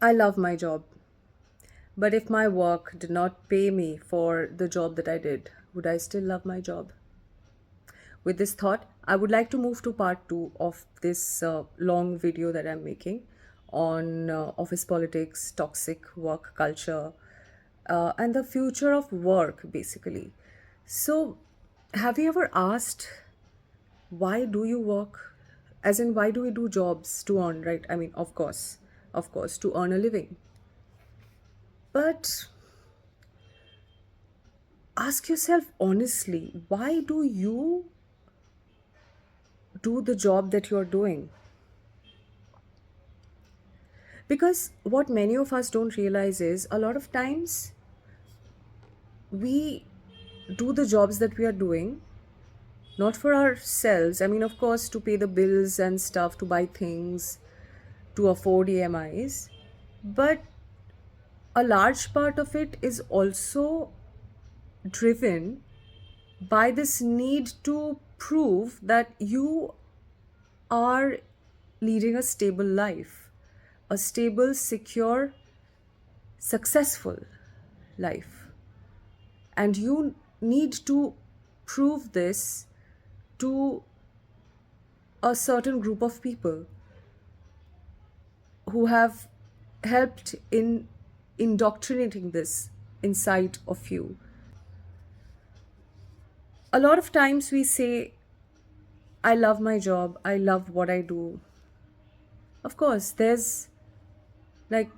I love my job, but if my work did not pay me for the job that I did, would I still love my job? With this thought, I would like to move to part two of this long video that I'm making on office politics, toxic work culture, and the future of work, basically. So, have you ever asked, why do you work? As in, why do we do jobs to earn, right? I mean, of course, to earn a living. But ask yourself honestly, why do you do the job that you're doing? Because what many of us don't realize is a lot of times we do the jobs that we are doing not for ourselves. I mean, of course, to pay the bills and stuff, to buy things, to afford EMIs, but a large part of it is also driven by this need to prove that you are leading a stable life, a stable, secure, successful life. And you need to prove this to a certain group of people who have helped in indoctrinating this inside of you. A lot of times we say, I love my job, I love what I do. Of course, there's like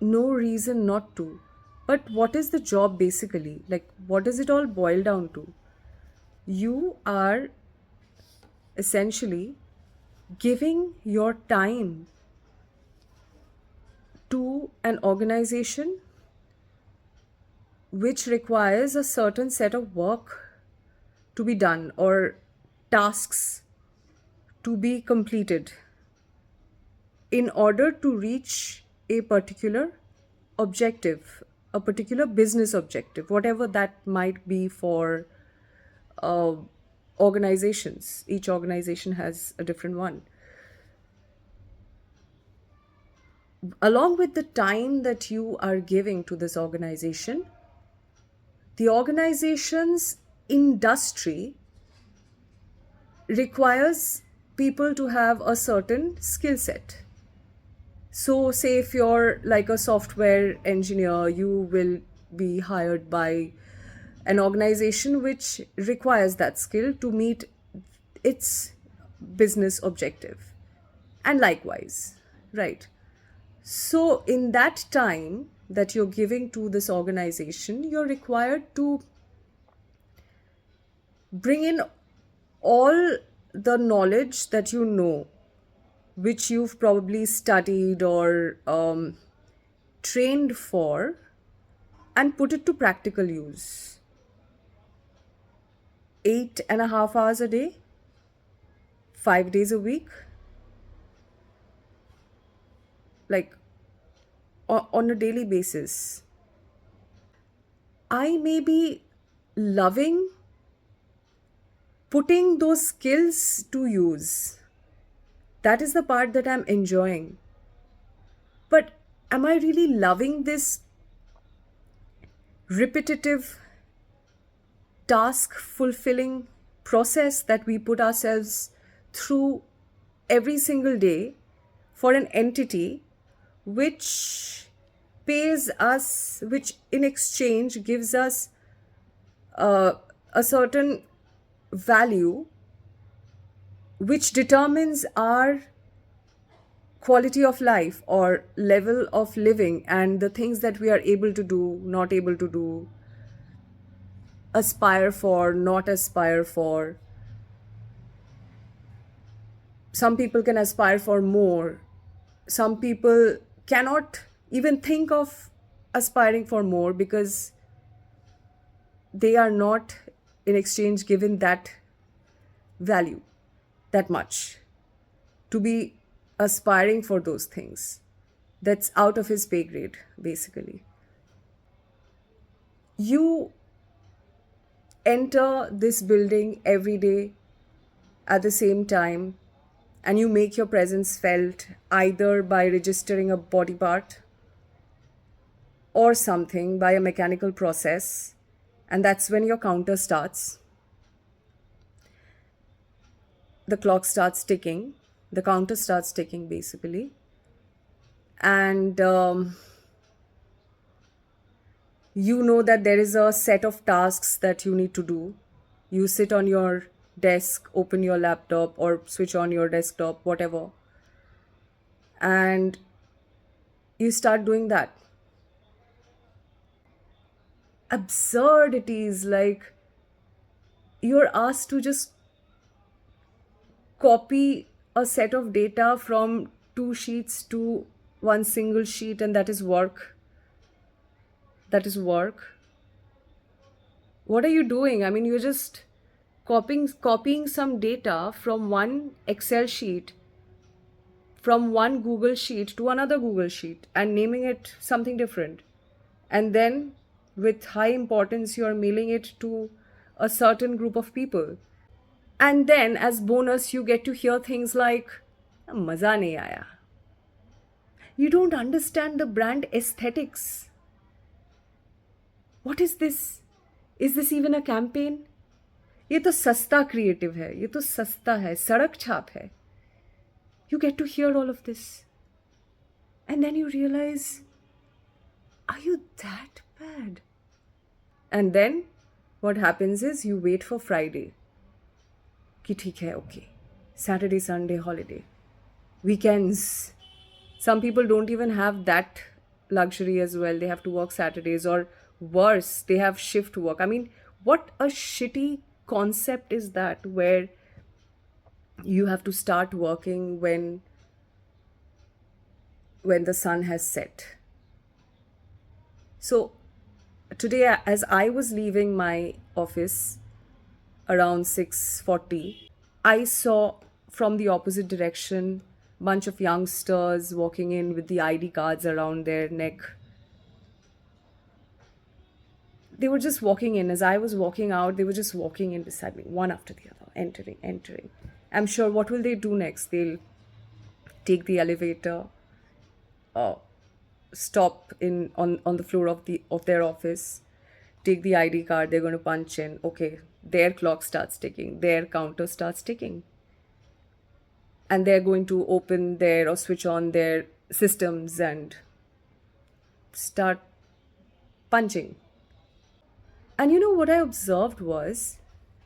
no reason not to. But what is the job basically? Like, what does it all boil down to? You are essentially giving your time to an organization which requires a certain set of work to be done or tasks to be completed in order to reach a particular objective, a particular business objective, whatever that might be for uh, organizations. Each organization has a different one. Along with the time that you are giving to this organization, the organization's industry requires people to have a certain skill set. So, say if you're like a software engineer, you will be hired by an organization which requires that skill to meet its business objective. And likewise, right? So, in that time that you're giving to this organization, you're required to bring in all the knowledge that you know, which you've probably studied or trained for, and put it to practical use. 8.5 hours a day, 5 days a week, like on a daily basis. I may be loving putting those skills to use. That is the part that I'm enjoying. But am I really loving this repetitive, task fulfilling process that we put ourselves through every single day for an entity which pays us, which in exchange gives us a certain value which determines our quality of life or level of living and the things that we are able to do, not able to do, aspire for, not aspire for. Some people can aspire for more. Some people cannot even think of aspiring for more because they are not in exchange given that value, that much, to be aspiring for those things. That's out of his pay grade, basically. You enter this building every day at the same time and you make your presence felt either by registering a body part or something by a mechanical process, and that's when your counter starts. The clock starts ticking, the counter starts ticking basically, and you know that there is a set of tasks that you need to do. You sit on your desk, open your laptop, or switch on your desktop, whatever, and you start doing that. Absurdities like you're asked to just copy a set of data from two sheets to one single sheet, and that is work. That is work. What are you doing? I mean, you're just copying some data from one Excel sheet, from one Google sheet to another Google sheet, and naming it something different. And then, with high importance, you're mailing it to a certain group of people. And then, as bonus, you get to hear things like, "Maza nahi aaya." You don't understand the brand aesthetics. What is this? Is this even a campaign? ये तो सस्ता creative है, ये तो सस्ता है, सड़क छाप है. You get to hear all of this. And then you realize, are you that bad? And then what happens is you wait for Friday. कि ठीक है, okay. Saturday, Sunday, holiday. Weekends. Some people don't even have that luxury as well. They have to work Saturdays, or worse, they have shift work. I mean, what a shitty concept is that, where you have to start working when the sun has set. So today, as I was leaving my office around 6:40, I saw from the opposite direction bunch of youngsters walking in with the ID cards around their neck. They were just walking in. As I was walking out, they were just walking in beside me, one after the other, entering. I'm sure what will they do next? They'll take the elevator, uh, stop in on the floor of their office, take the ID card, they're going to punch in. Okay, their clock starts ticking, their counter starts ticking. And they're going to open their or switch on their systems and start punching. And you know what I observed was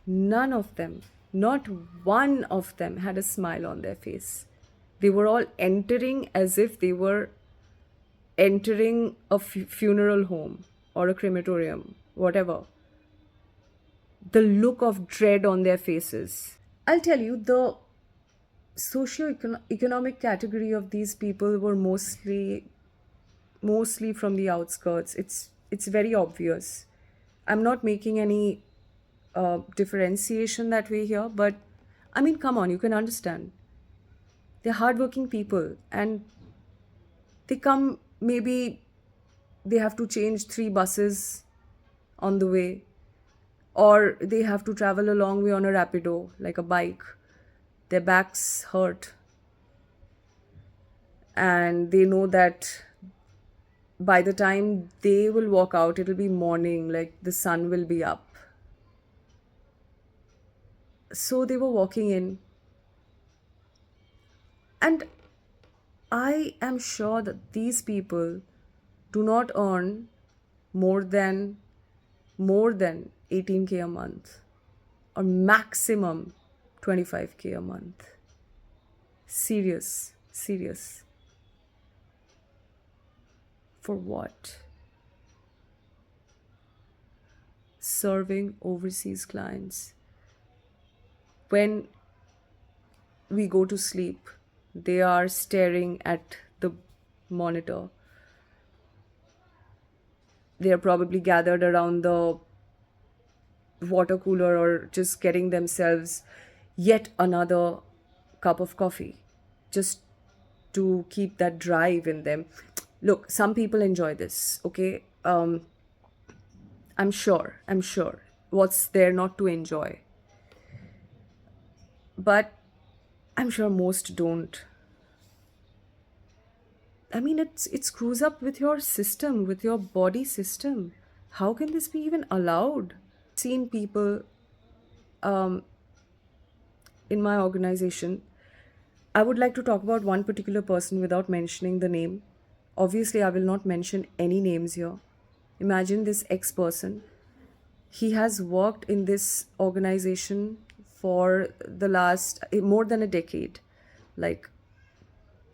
none of them, not one of them, had a smile on their face. They were all entering as if they were entering a funeral home or a crematorium, whatever. The look of dread on their faces. I'll tell you, the socio-economic category of these people were mostly from the outskirts. It's very obvious. I'm not making any differentiation that way here, but I mean, come on, you can understand. They're hardworking people, and they come, maybe they have to change 3 buses on the way, or they have to travel a long way on a rapido, like a bike. Their backs hurt, and they know that by the time they will walk out, it'll be morning, like the sun will be up. So they were walking in, and I am sure that these people do not earn more than 18K a month, or maximum 25K a month. Serious. For what? Serving overseas clients. When we go to sleep, they are staring at the monitor. They are probably gathered around the water cooler or just getting themselves yet another cup of coffee, just to keep that drive in them. Look, some people enjoy this, okay? I'm sure. What's there not to enjoy? But I'm sure most don't. I mean, it screws up with your system, with your body system. How can this be even allowed? Seen people in my organization. I would like to talk about one particular person without mentioning the name. Obviously, I will not mention any names here. Imagine this ex person. He has worked in this organization for the last more than a decade, like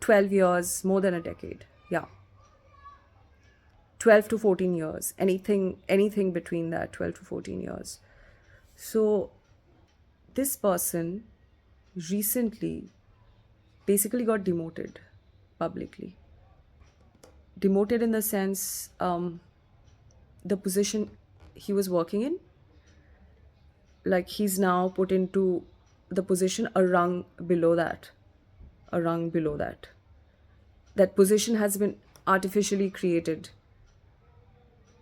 12 years, more than a decade. Yeah, 12 to 14 years, anything between that, 12 to 14 years. So this person recently basically got demoted publicly. Demoted in the sense, the position he was working in, like he's now put into the position a rung below that, a rung below that. That position has been artificially created.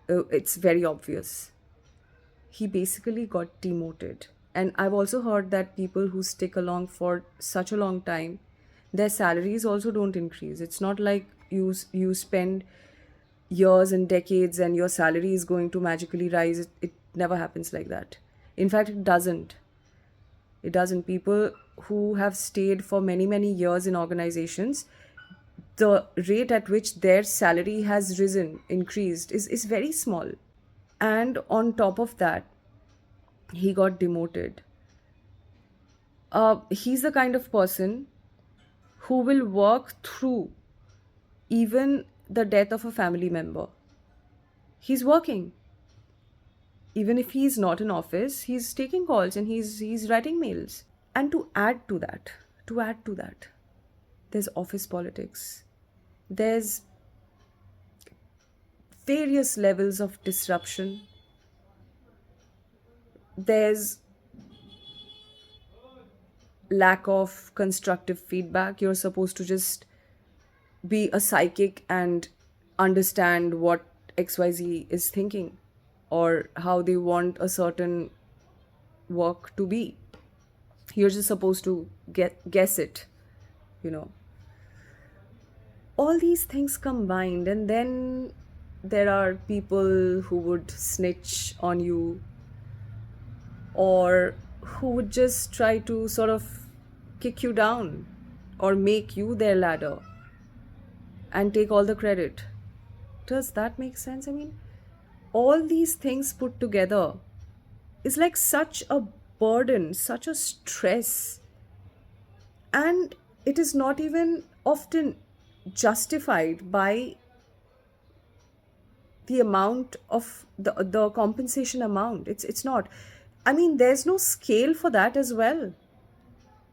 It's very obvious. He basically got demoted. And I've also heard that people who stick along for such a long time, their salaries also don't increase. It's not like you spend years and decades and your salary is going to magically rise. It never happens like that. In fact, it doesn't. It doesn't. People who have stayed for many, many years in organizations, the rate at which their salary has risen, increased, is very small. And on top of that, he got demoted. He's the kind of person who will work through even the death of a family member. He's working. Even if he's not in office, he's taking calls and he's writing mails. And to add to that, there's office politics. There's various levels of disruption. There's lack of constructive feedback. You're supposed to just be a psychic and understand what XYZ is thinking or how they want a certain work to be. You're just supposed to guess it, you know. All these things combined, and then there are people who would snitch on you or who would just try to sort of kick you down or make you their ladder and take all the credit. Does that make sense? I mean, all these things put together is like such a burden, such a stress, and it is not even often justified by the amount of the compensation amount. It's not. I mean, there's no scale for that as well.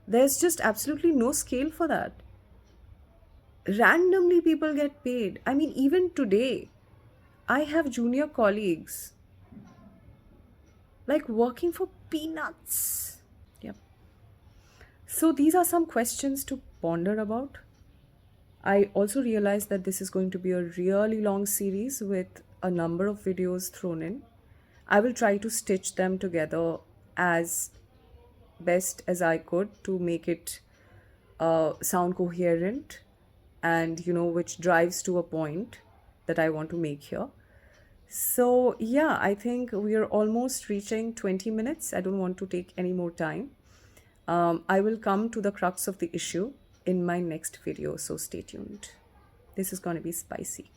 There's just absolutely no scale for that. Randomly people get paid. I mean, even today I have junior colleagues like working for peanuts. Yep. So these are some questions to ponder about. I also realized that this is going to be a really long series with a number of videos thrown in. I will try to stitch them together as best as I could to make it sound coherent and, which drives to a point that I want to make here. So, yeah, I think we are almost reaching 20 minutes. I don't want to take any more time. I will come to the crux of the issue in my next video, so stay tuned. This is going to be spicy.